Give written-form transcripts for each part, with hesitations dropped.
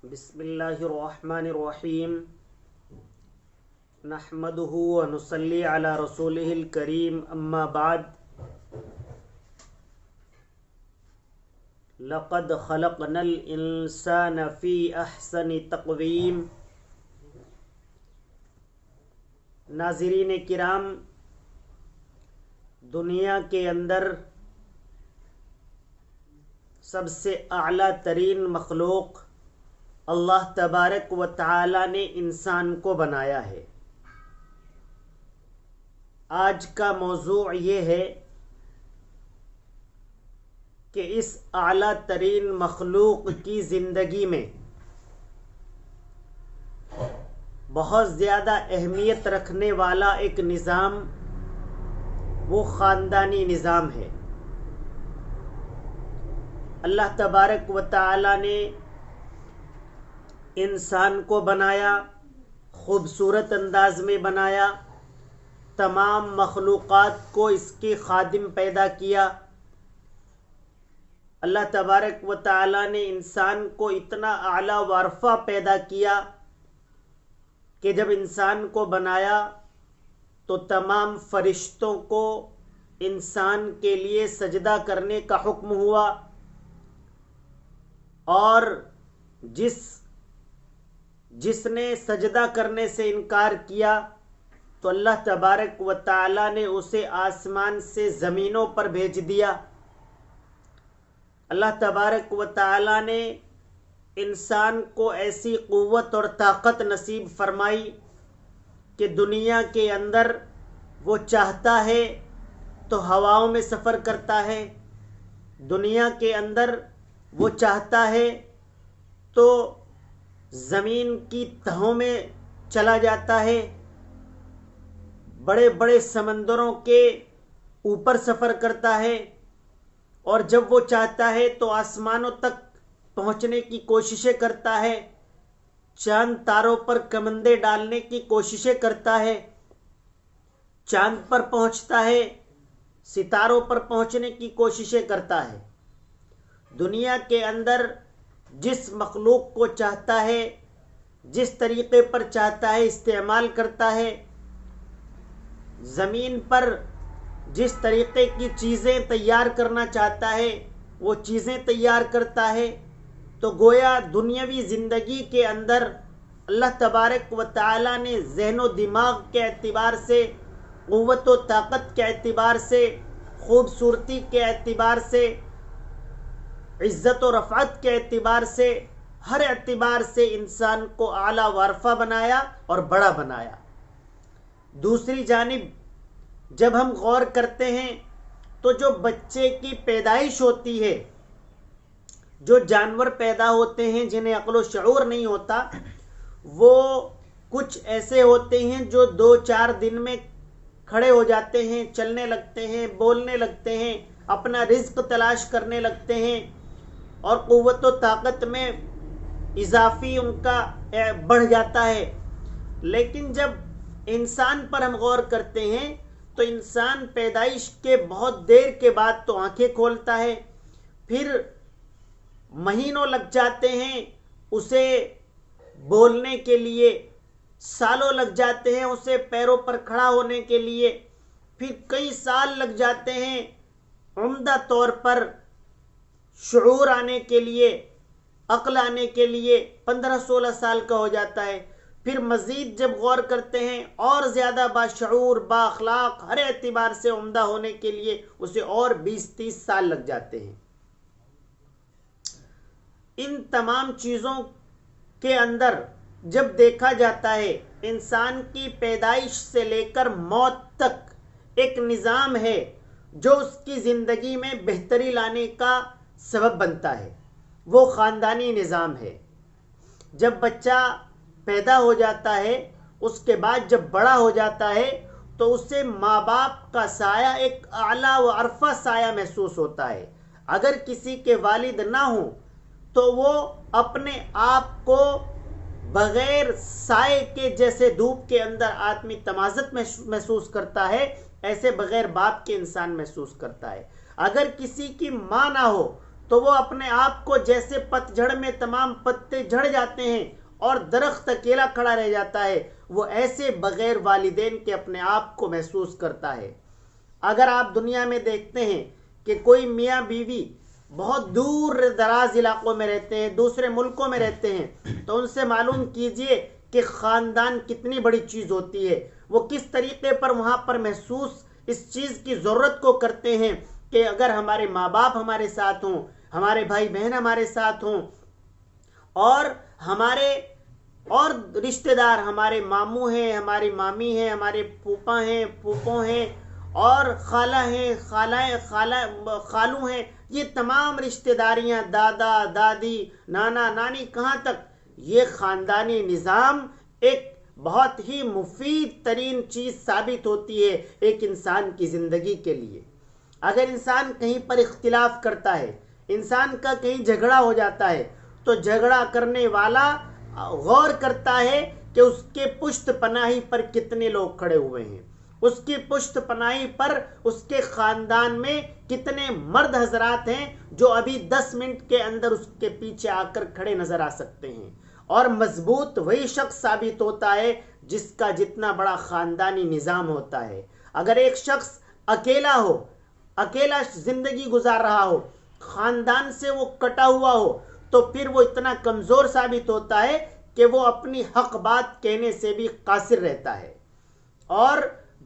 بسم اللہ الرحمن الرحیم نحمده ونصلی علی رسولہ الکریم اما بعد لقد خلقنا الانسان فی احسن تقویم۔ ناظرین کرام، دنیا کے اندر سب سے اعلیٰ ترین مخلوق اللہ تبارک و تعالی نے انسان کو بنایا ہے۔ آج کا موضوع یہ ہے کہ اس اعلیٰ ترین مخلوق کی زندگی میں بہت زیادہ اہمیت رکھنے والا ایک نظام وہ خاندانی نظام ہے۔ اللہ تبارک و تعالی نے انسان کو بنایا، خوبصورت انداز میں بنایا، تمام مخلوقات کو اس کے خادم پیدا کیا۔ اللہ تبارک و تعالی نے انسان کو اتنا اعلیٰ وارفع پیدا کیا کہ جب انسان کو بنایا تو تمام فرشتوں کو انسان کے لیے سجدہ کرنے کا حکم ہوا، اور جس نے سجدہ کرنے سے انکار کیا تو اللہ تبارک و تعالی نے اسے آسمان سے زمینوں پر بھیج دیا۔ اللہ تبارک و تعالی نے انسان کو ایسی قوت اور طاقت نصیب فرمائی کہ دنیا کے اندر وہ چاہتا ہے تو ہواؤں میں سفر کرتا ہے، دنیا کے اندر وہ چاہتا ہے تو زمین کی تہوں میں چلا جاتا ہے، بڑے بڑے سمندروں کے اوپر سفر کرتا ہے، اور جب وہ چاہتا ہے تو آسمانوں تک پہنچنے کی کوششیں کرتا ہے، چاند تاروں پر کمندیں ڈالنے کی کوششیں کرتا ہے، چاند پر پہنچتا ہے، ستاروں پر پہنچنے کی کوششیں کرتا ہے۔ دنیا کے اندر جس مخلوق کو چاہتا ہے، جس طریقے پر چاہتا ہے استعمال کرتا ہے، زمین پر جس طریقے کی چیزیں تیار کرنا چاہتا ہے وہ چیزیں تیار کرتا ہے۔ تو گویا دنیاوی زندگی کے اندر اللہ تبارک و تعالی نے ذہن و دماغ کے اعتبار سے، قوت و طاقت کے اعتبار سے، خوبصورتی کے اعتبار سے، عزت و رفعت کے اعتبار سے، ہر اعتبار سے انسان کو اعلیٰ وارفع بنایا اور بڑا بنایا۔ دوسری جانب جب ہم غور کرتے ہیں تو جو بچے کی پیدائش ہوتی ہے، جو جانور پیدا ہوتے ہیں جنہیں عقل و شعور نہیں ہوتا، وہ کچھ ایسے ہوتے ہیں جو 2-4 دن میں کھڑے ہو جاتے ہیں، چلنے لگتے ہیں، بولنے لگتے ہیں، اپنا رزق تلاش کرنے لگتے ہیں، اور قوت و طاقت میں اضافی ان کا بڑھ جاتا ہے۔ لیکن جب انسان پر ہم غور کرتے ہیں تو انسان پیدائش کے بہت دیر کے بعد تو آنکھیں کھولتا ہے، پھر مہینوں لگ جاتے ہیں اسے بولنے کے لیے، سالوں لگ جاتے ہیں اسے پیروں پر کھڑا ہونے کے لیے، پھر کئی سال لگ جاتے ہیں عمدہ طور پر شعور آنے کے لیے، عقل آنے کے لیے 15-16 سال کا ہو جاتا ہے، پھر مزید جب غور کرتے ہیں اور زیادہ باشعور، با اخلاق، ہر اعتبار سے عمدہ ہونے کے لیے اسے اور 20-30 سال لگ جاتے ہیں۔ ان تمام چیزوں کے اندر جب دیکھا جاتا ہے انسان کی پیدائش سے لے کر موت تک ایک نظام ہے جو اس کی زندگی میں بہتری لانے کا سبب بنتا ہے، وہ خاندانی نظام ہے۔ جب بچہ پیدا ہو جاتا ہے، اس کے بعد جب بڑا ہو جاتا ہے تو اسے ماں باپ کا سایہ ایک اعلیٰ و ارفع سایہ محسوس ہوتا ہے۔ اگر کسی کے والد نہ ہوں تو وہ اپنے آپ کو بغیر سائے کے، جیسے دھوپ کے اندر آدمی تمازت محسوس کرتا ہے، ایسے بغیر باپ کے انسان محسوس کرتا ہے۔ اگر کسی کی ماں نہ ہو تو وہ اپنے آپ کو جیسے پتجھڑ میں تمام پتے جھڑ جاتے ہیں اور درخت اکیلا کھڑا رہ جاتا ہے، وہ ایسے بغیر والدین کے اپنے آپ کو محسوس کرتا ہے۔ اگر آپ دنیا میں دیکھتے ہیں کہ کوئی میاں بیوی بہت دور دراز علاقوں میں رہتے ہیں، دوسرے ملکوں میں رہتے ہیں، تو ان سے معلوم کیجئے کہ خاندان کتنی بڑی چیز ہوتی ہے، وہ کس طریقے پر وہاں پر محسوس اس چیز کی ضرورت کو کرتے ہیں کہ اگر ہمارے ماں باپ ہمارے ساتھ ہوں، ہمارے بھائی بہن ہمارے ساتھ ہوں، اور ہمارے اور رشتہ دار، ہمارے ماموں ہیں، ہماری مامی ہیں، ہمارے پھوپھا ہیں، پھوپھو ہیں، اور خالہ ہیں، خالو ہیں، یہ تمام رشتہ داریاں، دادا دادی، نانا نانی، کہاں تک یہ خاندانی نظام ایک بہت ہی مفید ترین چیز ثابت ہوتی ہے ایک انسان کی زندگی کے لیے۔ اگر انسان کہیں پر اختلاف کرتا ہے، انسان کا کہیں جھگڑا ہو جاتا ہے، تو جھگڑا کرنے والا غور کرتا ہے کہ اس کے پشت پناہی پر کتنے لوگ کھڑے ہوئے ہیں، اس کی پشت پناہی پر اس کے خاندان میں کتنے مرد حضرات ہیں جو ابھی 10 منٹ کے اندر اس کے پیچھے آ کر کھڑے نظر آ سکتے ہیں۔ اور مضبوط وہی شخص ثابت ہوتا ہے جس کا جتنا بڑا خاندانی نظام ہوتا ہے۔ اگر ایک شخص اکیلا ہو، اکیلا زندگی گزار رہا ہو، خاندان سے وہ کٹا ہوا ہو، تو پھر وہ اتنا کمزور ثابت ہوتا ہے کہ وہ اپنی حق بات کہنے سے بھی قاصر رہتا ہے۔ اور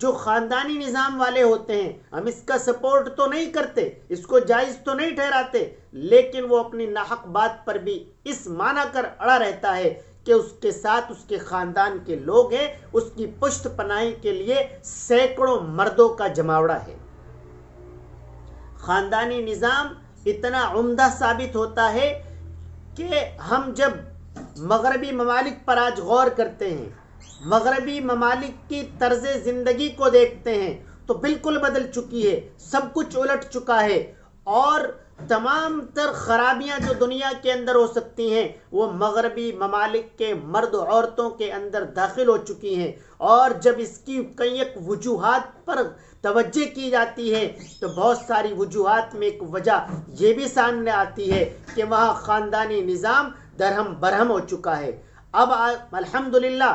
جو خاندانی نظام والے ہوتے ہیں، ہم اس کا سپورٹ تو نہیں کرتے، اس کو جائز تو نہیں ٹھہراتے، لیکن وہ اپنی ناحق بات پر بھی اس مانا کر اڑا رہتا ہے کہ اس کے ساتھ اس کے خاندان کے لوگ ہیں، اس کی پشت پناہی کے لیے سینکڑوں مردوں کا جماوڑا ہے۔ خاندانی نظام اتنا عمدہ ثابت ہوتا ہے کہ ہم جب مغربی ممالک پر آج غور کرتے ہیں، مغربی ممالک کی طرز زندگی کو دیکھتے ہیں، تو بالکل بدل چکی ہے، سب کچھ الٹ چکا ہے، اور تمام تر خرابیاں جو دنیا کے اندر ہو سکتی ہیں وہ مغربی ممالک کے مرد و عورتوں کے اندر داخل ہو چکی ہیں۔ اور جب اس کی کئی ایک وجوہات پر توجہ کی جاتی ہے تو بہت ساری وجوہات میں ایک وجہ یہ بھی سامنے آتی ہے کہ وہاں خاندانی نظام درہم برہم ہو چکا ہے۔ اب الحمدللہ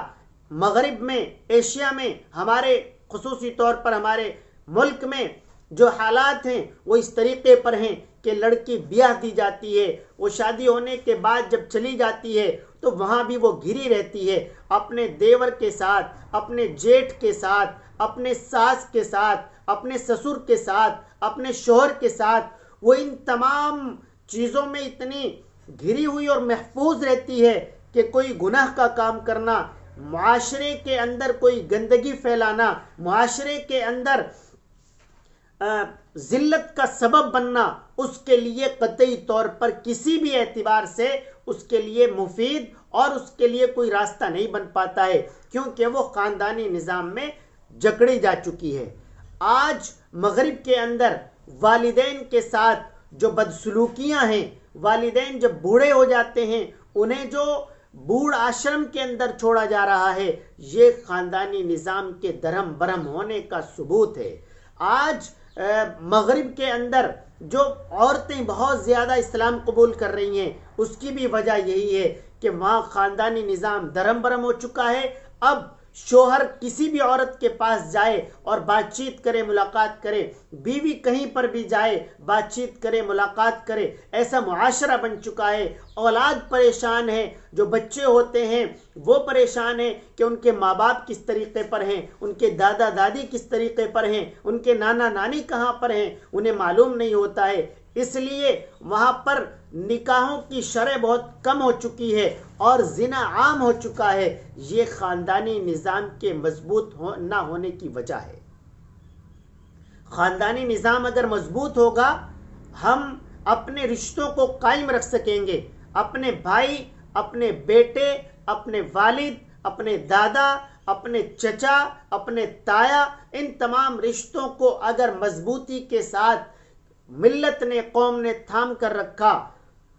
مغرب میں، ایشیا میں، ہمارے خصوصی طور پر ہمارے ملک میں جو حالات ہیں وہ اس طریقے پر ہیں کہ لڑکی بیاہ دی جاتی ہے، وہ شادی ہونے کے بعد جب چلی جاتی ہے تو وہاں بھی وہ گھری رہتی ہے اپنے دیور کے ساتھ، اپنے جیٹھ کے ساتھ، اپنے ساس کے ساتھ، اپنے سسر کے ساتھ، اپنے شوہر کے ساتھ۔ وہ ان تمام چیزوں میں اتنی گھری ہوئی اور محفوظ رہتی ہے کہ کوئی گناہ کا کام کرنا، معاشرے کے اندر کوئی گندگی پھیلانا، معاشرے کے اندر ذلت کا سبب بننا اس کے لیے قطعی طور پر کسی بھی اعتبار سے اس کے لیے مفید اور اس کے لیے کوئی راستہ نہیں بن پاتا ہے، کیونکہ وہ خاندانی نظام میں جکڑی جا چکی ہے۔ آج مغرب کے اندر والدین کے ساتھ جو بدسلوکیاں ہیں، والدین جب بوڑھے ہو جاتے ہیں انہیں جو بوڑھ آشرم کے اندر چھوڑا جا رہا ہے، یہ خاندانی نظام کے درہم برہم ہونے کا ثبوت ہے۔ آج مغرب کے اندر جو عورتیں بہت زیادہ اسلام قبول کر رہی ہیں اس کی بھی وجہ یہی ہے کہ وہاں خاندانی نظام درہم برہم ہو چکا ہے۔ اب شوہر کسی بھی عورت کے پاس جائے اور بات چیت کرے، ملاقات کرے، بیوی کہیں پر بھی جائے بات چیت کرے، ملاقات کرے، ایسا معاشرہ بن چکا ہے۔ اولاد پریشان ہے، جو بچے ہوتے ہیں وہ پریشان ہیں کہ ان کے ماں باپ کس طریقے پر ہیں، ان کے دادا دادی کس طریقے پر ہیں، ان کے نانا نانی کہاں پر ہیں، انہیں معلوم نہیں ہوتا ہے۔ اس لیے وہاں پر نکاحوں کی شرح بہت کم ہو چکی ہے اور زنا عام ہو چکا ہے۔ یہ خاندانی نظام کے مضبوط نہ ہونے کی وجہ ہے۔ خاندانی نظام اگر مضبوط ہوگا ہم اپنے رشتوں کو قائم رکھ سکیں گے، اپنے بھائی، اپنے بیٹے، اپنے والد، اپنے دادا، اپنے چچا، اپنے تایا، ان تمام رشتوں کو اگر مضبوطی کے ساتھ ملت نے، قوم نے تھام کر رکھا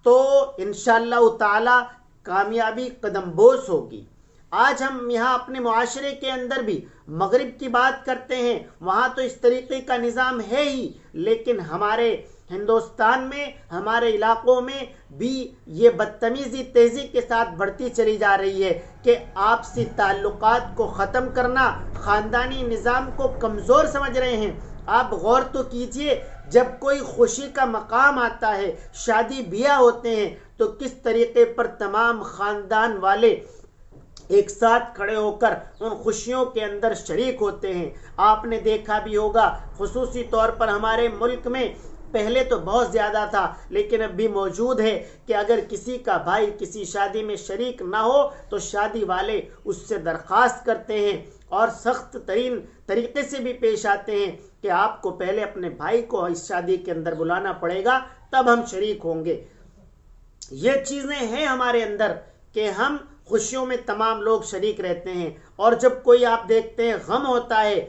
تو انشاءاللہ تعالی کامیابی قدم بوس ہوگی۔ آج ہم یہاں اپنے معاشرے کے اندر بھی مغرب کی بات کرتے ہیں، وہاں تو اس طریقے کا نظام ہے ہی، لیکن ہمارے ہندوستان میں ہمارے علاقوں میں بھی یہ بدتمیزی تیزی کے ساتھ بڑھتی چلی جا رہی ہے کہ آپسی تعلقات کو ختم کرنا، خاندانی نظام کو کمزور سمجھ رہے ہیں۔ آپ غور تو کیجئے، جب کوئی خوشی کا مقام آتا ہے، شادی بیاہ ہوتے ہیں، تو کس طریقے پر تمام خاندان والے ایک ساتھ کھڑے ہو کر ان خوشیوں کے اندر شریک ہوتے ہیں۔ آپ نے دیکھا بھی ہوگا، خصوصی طور پر ہمارے ملک میں پہلے تو بہت زیادہ تھا لیکن اب بھی موجود ہے کہ اگر کسی کا بھائی کسی شادی میں شریک نہ ہو تو شادی والے اس سے درخواست کرتے ہیں اور سخت ترین طریقے سے بھی پیش آتے ہیں کہ آپ کو پہلے اپنے بھائی کو اس شادی کے اندر بلانا پڑے گا، تب ہم شریک ہوں گے۔ یہ چیزیں ہیں ہمارے اندر کہ ہم خوشیوں میں تمام لوگ شریک رہتے ہیں، اور جب کوئی آپ دیکھتے ہیں غم ہوتا ہے،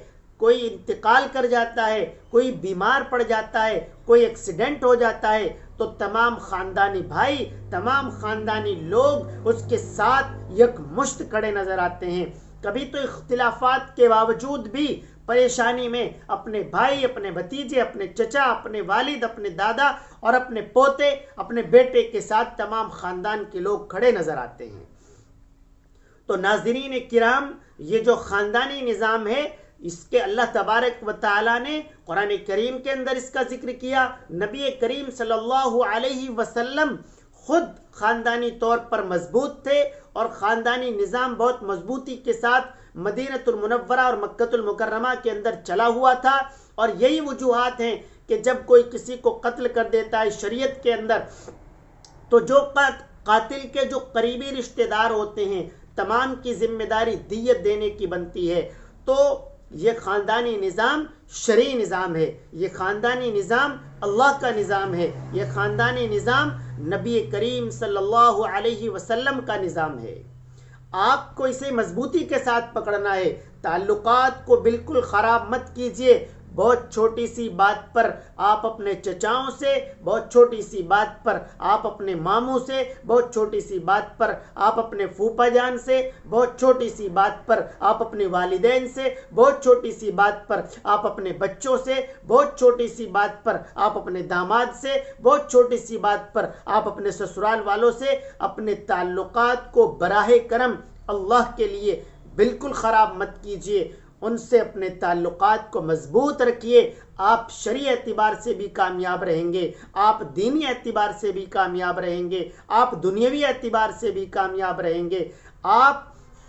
کوئی انتقال کر جاتا ہے، کوئی بیمار پڑ جاتا ہے، کوئی ایکسیڈنٹ ہو جاتا ہے، تو تمام خاندانی بھائی، تمام خاندانی لوگ اس کے ساتھ یک مشت کھڑے نظر آتے ہیں۔ کبھی تو اختلافات کے باوجود بھی پریشانی میں اپنے بھائی، اپنے بھتیجے، اپنے چچا، اپنے والد، اپنے دادا اور اپنے پوتے، اپنے بیٹے کے ساتھ تمام خاندان کے لوگ کھڑے نظر آتے ہیں۔ تو ناظرین کرام، یہ جو خاندانی نظام ہے، اس کے اللہ تبارک و تعالیٰ نے قرآن کریم کے اندر اس کا ذکر کیا۔ نبی کریم صلی اللہ علیہ وسلم خود خاندانی طور پر مضبوط تھے اور خاندانی نظام بہت مضبوطی کے ساتھ مدینہ المنورہ اور مکہ المکرمہ کے اندر چلا ہوا تھا، اور یہی وجوہات ہیں کہ جب کوئی کسی کو قتل کر دیتا ہے شریعت کے اندر، تو جو قاتل کے جو قریبی رشتہ دار ہوتے ہیں تمام کی ذمہ داری دیت دینے کی بنتی ہے۔ تو یہ خاندانی نظام شرعی نظام ہے، یہ خاندانی نظام اللہ کا نظام ہے، یہ خاندانی نظام نبی کریم صلی اللہ علیہ وسلم کا نظام ہے۔ آپ کو اسے مضبوطی کے ساتھ پکڑنا ہے، تعلقات کو بالکل خراب مت کیجیے۔ بہت چھوٹی سی بات پر آپ اپنے چچاؤں سے، بہت چھوٹی سی بات پر آپ اپنے ماموں سے، بہت چھوٹی سی بات پر آپ اپنے پھوپھا جان سے، بہت چھوٹی سی بات پر آپ اپنے والدین سے، بہت چھوٹی سی بات پر آپ اپنے بچوں سے، بہت چھوٹی سی بات پر آپ اپنے داماد سے، بہت چھوٹی سی بات پر آپ اپنے سسرال والوں سے اپنے تعلقات کو براہ کرم اللہ کے لیے بالکل خراب مت کیجیے۔ ان سے اپنے تعلقات کو مضبوط رکھیے۔ آپ شرعی اعتبار سے بھی کامیاب رہیں گے، آپ دینی اعتبار سے بھی کامیاب رہیں گے، آپ دنیاوی اعتبار سے بھی کامیاب رہیں گے۔ آپ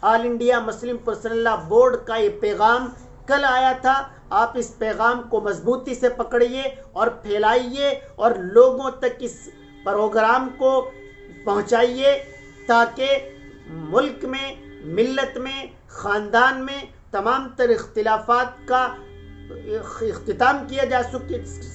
All India Muslim Personal Law Board کا یہ پیغام کل آیا تھا، آپ اس پیغام کو مضبوطی سے پکڑیے اور پھیلائیے اور لوگوں تک اس پروگرام کو پہنچائیے تاکہ ملک میں، ملت میں، خاندان میں تمام تر اختلافات کا اختتام کیا جا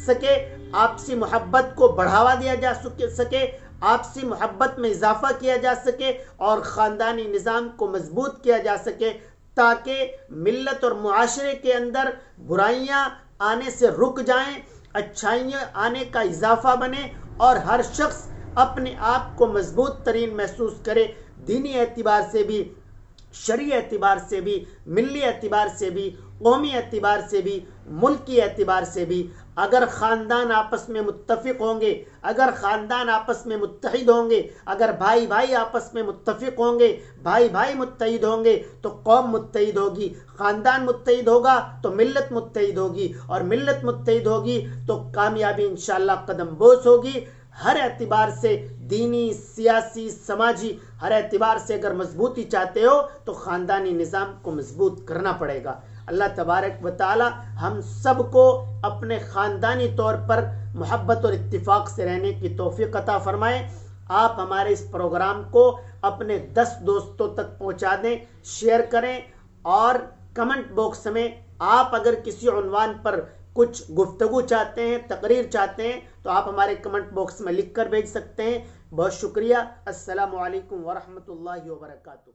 سکے، آپسی محبت کو بڑھاوا دیا جا سکے، آپسی محبت میں اضافہ کیا جا سکے اور خاندانی نظام کو مضبوط کیا جا سکے، تاکہ ملت اور معاشرے کے اندر برائیاں آنے سے رک جائیں، اچھائیاں آنے کا اضافہ بنے اور ہر شخص اپنے آپ کو مضبوط ترین محسوس کرے، دینی اعتبار سے بھی، شرعی اعتبار سے بھی، ملی اعتبار سے بھی، قومی اعتبار سے بھی، ملکی اعتبار سے بھی۔ اگر خاندان آپس میں متفق ہوں گے، اگر خاندان آپس میں متحد ہوں گے، اگر بھائی بھائی آپس میں متفق ہوں گے، بھائی بھائی متحد ہوں گے تو قوم متحد ہوگی، خاندان متحد ہوگا تو ملت متحد ہوگی، اور ملت متحد ہوگی تو کامیابی انشاءاللہ قدم بوس ہوگی۔ ہر اعتبار سے، دینی، سیاسی، سماجی، ہر اعتبار سے اگر مضبوطی چاہتے ہو تو خاندانی نظام کو مضبوط کرنا پڑے گا۔ اللہ تبارک و تعالی ہم سب کو اپنے خاندانی طور پر محبت اور اتفاق سے رہنے کی توفیق عطا فرمائے۔ آپ ہمارے اس پروگرام کو اپنے 10 دوستوں تک پہنچا دیں، شیئر کریں، اور کمنٹ باکس میں آپ اگر کسی عنوان پر کچھ گفتگو چاہتے ہیں، تقریر چاہتے ہیں تو آپ ہمارے کمنٹ باکس میں لکھ کر بھیج سکتے ہیں۔ بہت شکریہ۔ السلام علیکم ورحمۃ اللہ وبرکاتہ۔